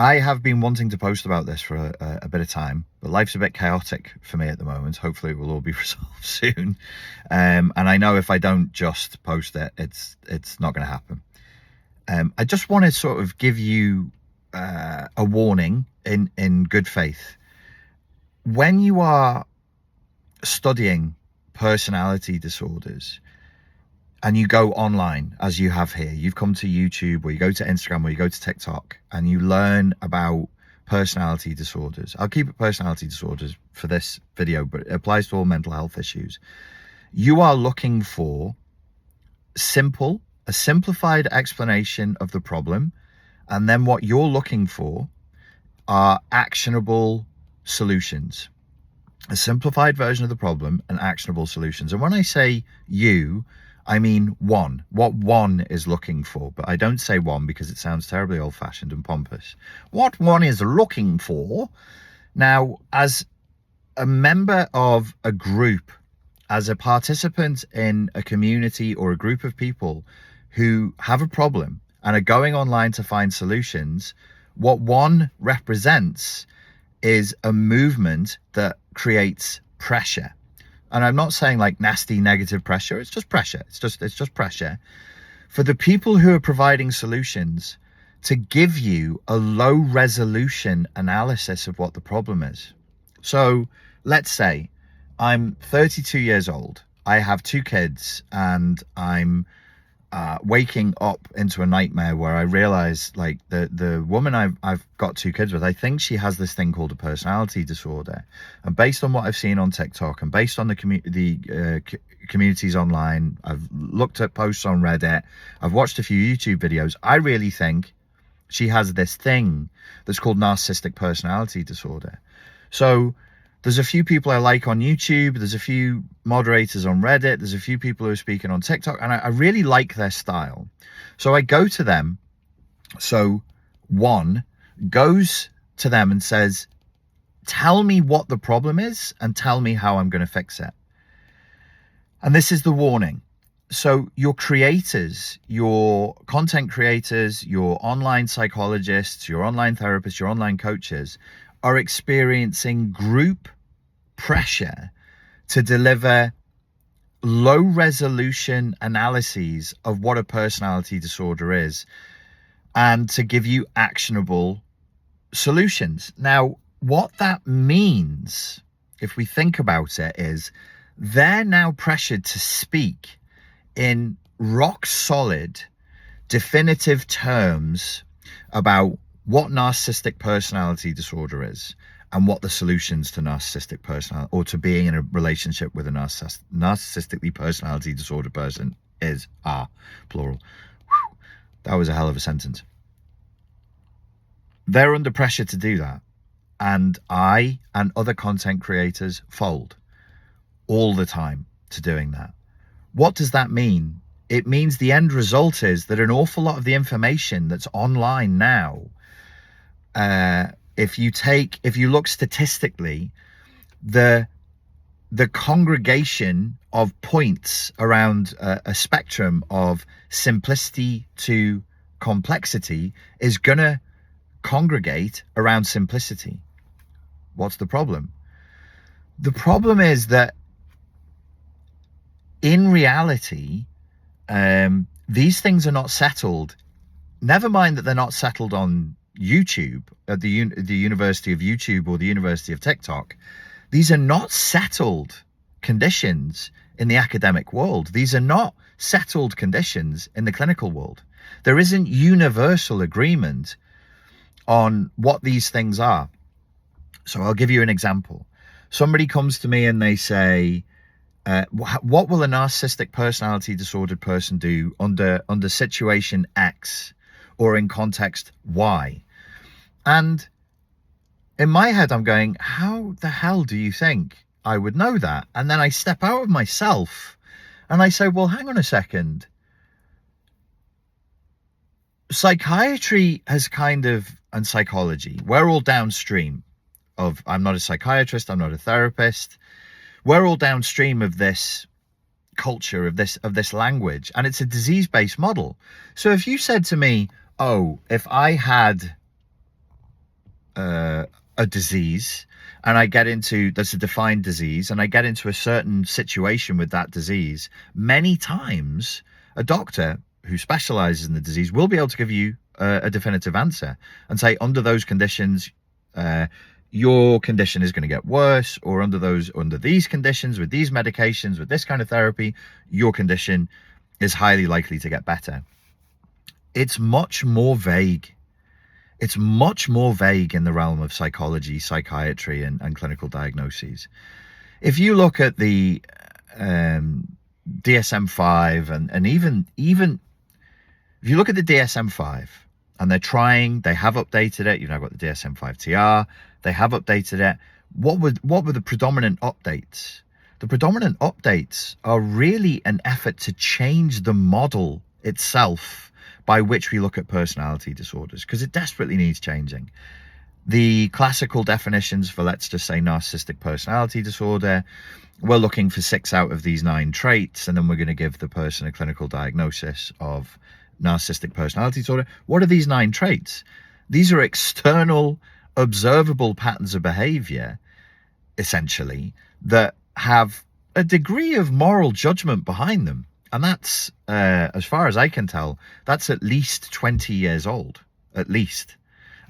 I have been wanting to post about this for a bit of time, but life's a bit chaotic for me at the moment. Hopefully it will all be resolved soon. And I know if I don't just post it, it's not going to happen. I just want to sort of give you a warning in good faith. When you are studying personality disorders and you go online, as you have here, you've come to YouTube, or you go to Instagram, or you go to TikTok, and you learn about personality disorders. I'll keep it personality disorders for this video, but it applies to all mental health issues. You are looking for a simplified explanation of the problem, and then what you're looking for are actionable solutions. A simplified version of the problem and actionable solutions. And when I say you, I mean one, what one is looking for. But I don't say one because it sounds terribly old-fashioned and pompous. What one is looking for. Now, as a member of a group, as a participant in a community or a group of people who have a problem and are going online to find solutions, what one represents is a movement that creates pressure. And I'm not saying like nasty negative pressure, it's just pressure. It's just pressure for the people who are providing solutions to give you a low resolution analysis of what the problem is. So let's say I'm 32 years old. I have 2 kids, and I'm waking up into a nightmare where I realize, like, the woman I've got 2 kids with, I think she has this thing called a personality disorder. And based on what I've seen on TikTok, and based on the communities online, I've looked at posts on Reddit, I've watched a few YouTube videos, I really think she has this thing that's called narcissistic personality disorder. So there's a few people I like on YouTube, there's a few moderators on Reddit, there's a few people who are speaking on TikTok, and I really like their style. So I go to them. So one goes to them and says, tell me what the problem is and tell me how I'm going to fix it. And this is the warning. So your creators, your content creators, your online psychologists, your online therapists, your online coaches are experiencing group pressure to deliver low resolution analyses of what a personality disorder is and to give you actionable solutions. Now, what that means, if we think about it, is they're now pressured to speak in rock solid, definitive terms about what narcissistic personality disorder is and what the solutions to narcissistic personality, or to being in a relationship with a narcissistically personality disordered person are, plural. Whew, that was a hell of a sentence. They're under pressure to do that. And I and other content creators fold all the time to doing that. What does that mean? It means the end result is that an awful lot of the information that's online now, if you look statistically, the congregation of points around a spectrum of simplicity to complexity is going to congregate around simplicity. What's the problem? The problem is that in reality, these things are not settled. Never mind that they're not settled on YouTube, at the University of YouTube or the University of TikTok. These are not settled conditions in the academic world. These are not settled conditions in the clinical world. There isn't universal agreement on what these things are. So I'll give you an example. Somebody comes to me and they say, what will a narcissistic personality disordered person do under situation X or in context Y? And in my head, I'm going, how the hell do you think I would know that? And then I step out of myself and I say, well, hang on a second. Psychiatry has and psychology, we're all downstream of, I'm not a psychiatrist, I'm not a therapist. We're all downstream of this culture, of this language, and it's a disease-based model. So if you said to me, oh, if I had a disease, and I get into, that's a defined disease, and I get into a certain situation with that disease, many times a doctor who specializes in the disease will be able to give you a definitive answer and say, under those conditions, your condition is going to get worse, or under these conditions, with these medications, with this kind of therapy, your condition is highly likely to get better. It's much more vague. It's much more vague in the realm of psychology, psychiatry, and clinical diagnoses. If you look at the DSM-5 and even if you look at the DSM-5, and they have updated it. You've now got the DSM-5 TR. They have updated it. What were the predominant updates? The predominant updates are really an effort to change the model itself by which we look at personality disorders, because it desperately needs changing. The classical definitions for, let's just say, narcissistic personality disorder, we're looking for 6 out of these 9 traits, and then we're going to give the person a clinical diagnosis of narcissistic personality disorder. What are these 9 traits? These are external, observable patterns of behavior, essentially, that have a degree of moral judgment behind them. And that's, as far as I can tell, that's at least 20 years old, at least.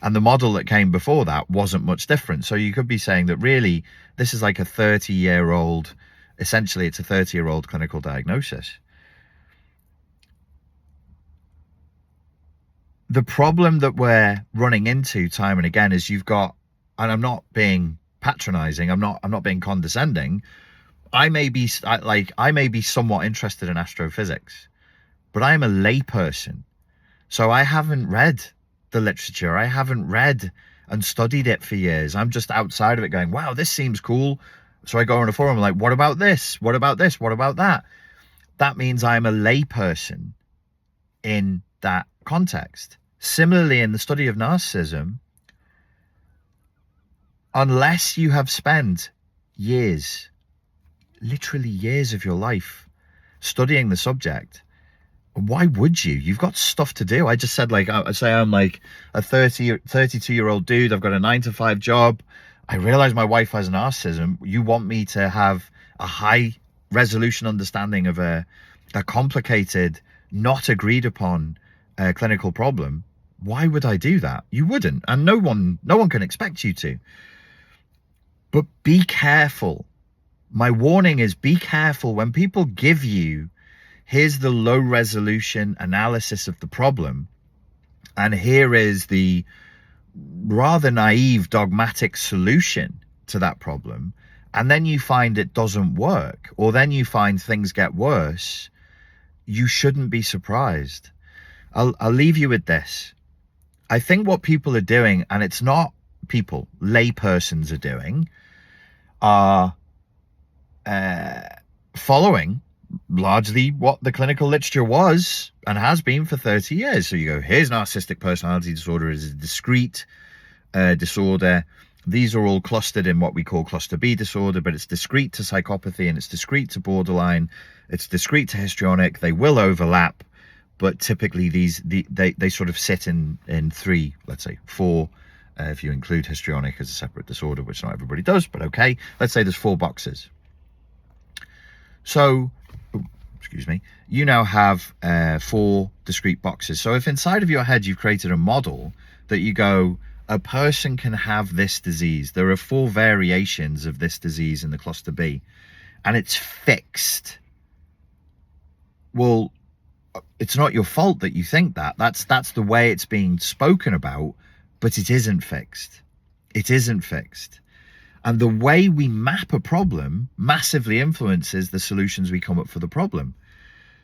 And the model that came before that wasn't much different. So you could be saying that really this is like a 30-year-old, essentially it's a 30-year-old clinical diagnosis. The problem that we're running into time and again is you've got, and I'm not being patronizing, I'm not being condescending, I may be somewhat interested in astrophysics, but I am a layperson. So I haven't read the literature. I haven't read and studied it for years. I'm just outside of it going, wow, this seems cool. So I go on a forum like, what about this? What about this? What about that? That means I'm a layperson in that context. Similarly, in the study of narcissism, unless you have spent years, literally years of your life studying the subject, why would you? You've got stuff to do. I just said, like, I say I'm like a 32-year-old dude. I've got a 9-to-5 job. I realize my wife has narcissism. You want me to have a high resolution understanding of a complicated, not agreed upon clinical problem. Why would I do that? You wouldn't. And no one can expect you to. But be careful. My warning is, be careful when people give you, here's the low resolution analysis of the problem, and here is the rather naive, dogmatic solution to that problem, and then you find it doesn't work, or then you find things get worse, you shouldn't be surprised. I'll leave you with this. I think what people are doing, and it's not people, laypersons are doing, are following largely what the clinical literature was and has been for 30 years. So you go, here's narcissistic personality disorder as a discrete disorder. These are all clustered in what we call cluster B disorder, but it's discrete to psychopathy and it's discrete to borderline. It's discrete to histrionic. They will overlap, but typically they sort of sit in 3, let's say 4, if you include histrionic as a separate disorder, which not everybody does, but okay. Let's say there's 4 boxes. So, excuse me, you now have 4 discrete boxes. So if inside of your head you've created a model that you go, a person can have this disease, there are 4 variations of this disease in the cluster B, and it's fixed. Well, it's not your fault that you think that. That's the way it's being spoken about, but it isn't fixed. It isn't fixed. And the way we map a problem massively influences the solutions we come up for the problem.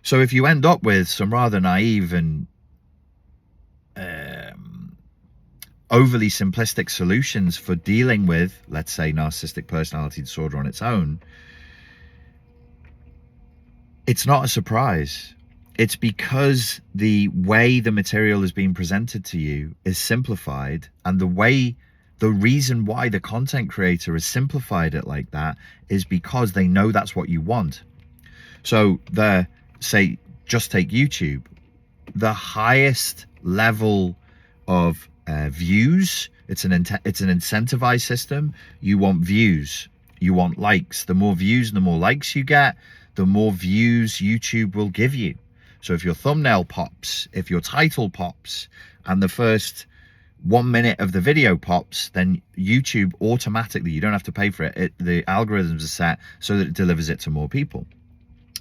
So if you end up with some rather naive and overly simplistic solutions for dealing with, let's say, narcissistic personality disorder on its own, it's not a surprise. It's because the way the material is being presented to you is simplified, and the reason why the content creator has simplified it like that is because they know that's what you want. So say, just take YouTube, the highest level of views It's an incentivized system. You want views, you want likes. The more views and the more likes you get, the more views YouTube will give you. So if your thumbnail pops, if your title pops, and the first 1 minute of the video pops, then YouTube automatically, you don't have to pay for it, the algorithms are set so that it delivers it to more people.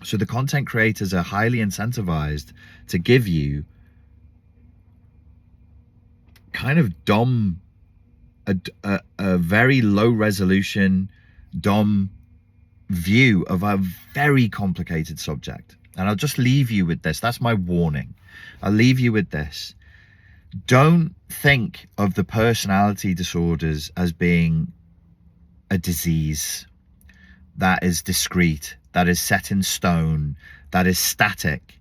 So the content creators are highly incentivized to give you kind of dumb, a very low resolution, dumb view of a very complicated subject. And I'll just leave you with this. That's my warning. I'll leave you with this. Don't think of the personality disorders as being a disease that is discrete, that is set in stone, that is static.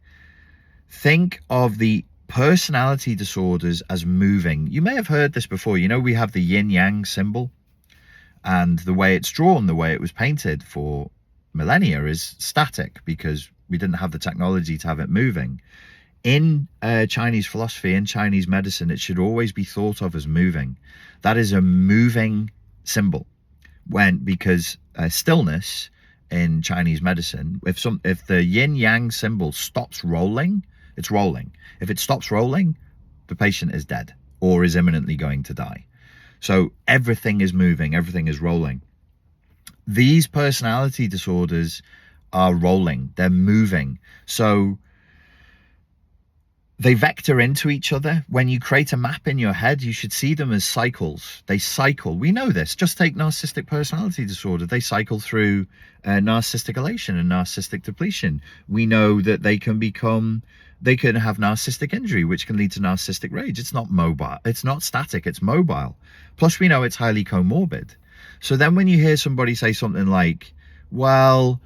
Think of the personality disorders as moving. You may have heard this before. You know, we have the yin yang symbol, and the way it's drawn, the way it was painted for millennia is static because we didn't have the technology to have it moving. In Chinese philosophy, in Chinese medicine, it should always be thought of as moving. That is a moving symbol. Because stillness in Chinese medicine, if the yin yang symbol stops rolling, it's rolling. If it stops rolling, the patient is dead or is imminently going to die. So everything is moving, everything is rolling. These personality disorders are rolling, they're moving. So they vector into each other. When you create a map in your head, you should see them as cycles. They cycle. We know this. Just take narcissistic personality disorder. They cycle through narcissistic elation and narcissistic depletion. We know that they can have narcissistic injury, which can lead to narcissistic rage. It's not mobile. It's not static. It's mobile. Plus, we know it's highly comorbid. So then when you hear somebody say something like, well,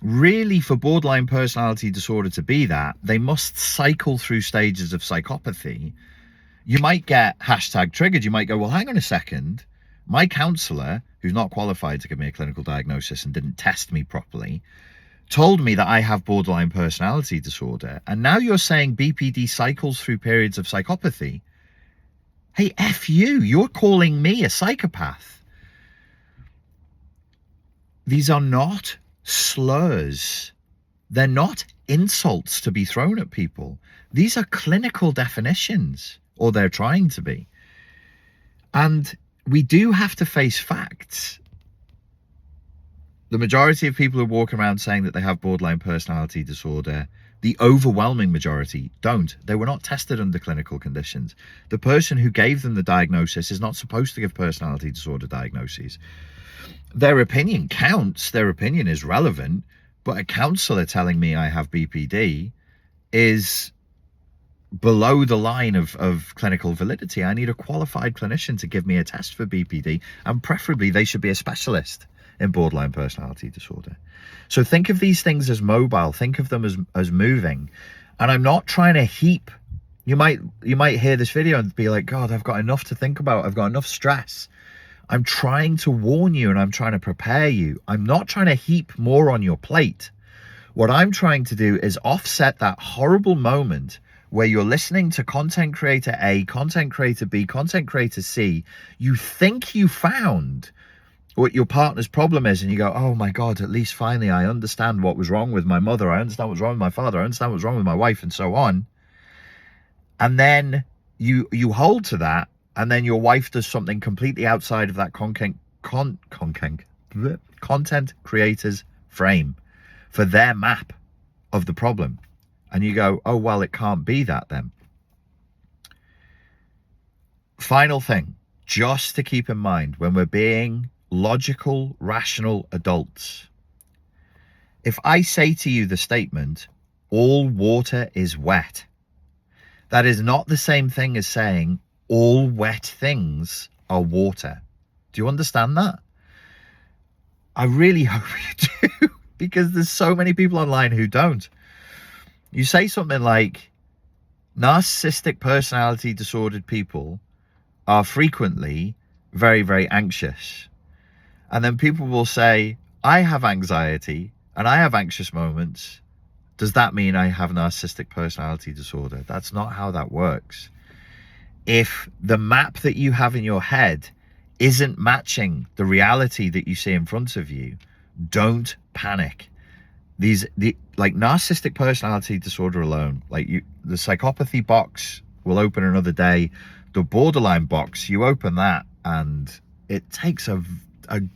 really, for borderline personality disorder to be that, they must cycle through stages of psychopathy, you might get hashtag triggered. You might go, well, hang on a second. My counselor, who's not qualified to give me a clinical diagnosis and didn't test me properly, told me that I have borderline personality disorder. And now you're saying BPD cycles through periods of psychopathy. Hey, F you, you're calling me a psychopath. These are not slurs. They're not insults to be thrown at people. These are clinical definitions, or they're trying to be. And we do have to face facts. The majority of people who walk around saying that they have borderline personality disorder, the overwhelming majority don't. They were not tested under clinical conditions. The person who gave them the diagnosis is not supposed to give personality disorder diagnoses. Their opinion counts, their opinion is relevant, but a counsellor telling me I have BPD is below the line of clinical validity. I need a qualified clinician to give me a test for BPD, and preferably they should be a specialist in borderline personality disorder. So think of these things as mobile, think of them as moving. And I'm not trying to heap, you might hear this video and be like, God, I've got enough to think about, I've got enough stress. I'm trying to warn you and I'm trying to prepare you. I'm not trying to heap more on your plate. What I'm trying to do is offset that horrible moment where you're listening to content creator A, content creator B, content creator C. You think you found what your partner's problem is and you go, oh my God, at least finally I understand what was wrong with my mother. I understand what's wrong with my father. I understand what's wrong with my wife, and so on. And then you hold to that. And then your wife does something completely outside of that content creator's frame for their map of the problem. And you go, oh, well, it can't be that then. Final thing, just to keep in mind when we're being logical, rational adults. If I say to you the statement, all water is wet, that is not the same thing as saying all wet things are water. Do you understand that? I really hope you do, because there's so many people online who don't. You say something like, narcissistic personality disordered people are frequently very, very anxious. And then people will say, I have anxiety and I have anxious moments. Does that mean I have narcissistic personality disorder? That's not how that works. If the map that you have in your head isn't matching the reality that you see in front of you, don't panic. Like narcissistic personality disorder alone, like the psychopathy box will open another day. The borderline box, you open that and it takes a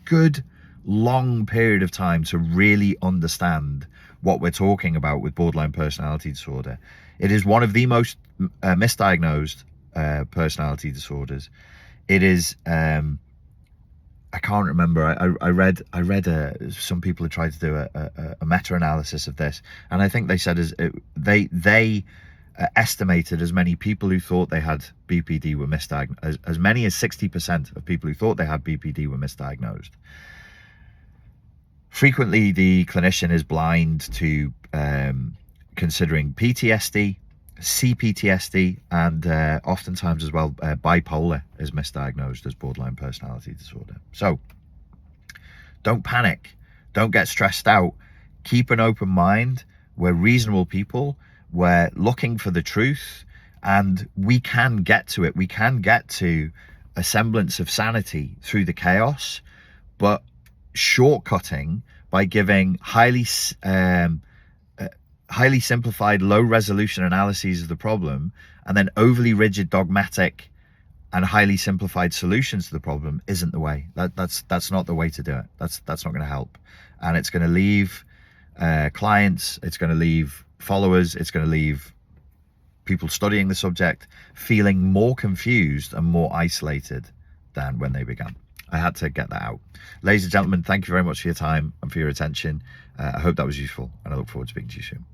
good long period of time to really understand what we're talking about with borderline personality disorder. It is one of the most misdiagnosed personality disorders. It is I can't remember. I read some people have tried to do a meta-analysis of this, and I think they said they estimated as many people who thought they had BPD were misdiagnosed. As many as 60% of people who thought they had BPD were misdiagnosed. Frequently, the clinician is blind to considering PTSD, CPTSD, and oftentimes as well bipolar is misdiagnosed as borderline personality disorder. So don't panic, don't get stressed out, keep an open mind. We're reasonable people, we're looking for the truth, and we can get to it. We can get to a semblance of sanity through the chaos, but shortcutting by giving highly simplified, low resolution analyses of the problem and then overly rigid, dogmatic and highly simplified solutions to the problem isn't the way. That's not the way to do it. That's not going to help, and it's going to leave clients, it's going to leave followers, it's going to leave people studying the subject feeling more confused and more isolated than when they began. I had to get that out. Ladies and gentlemen, thank you very much for your time and for your attention. I hope that was useful, and I look forward to speaking to you soon.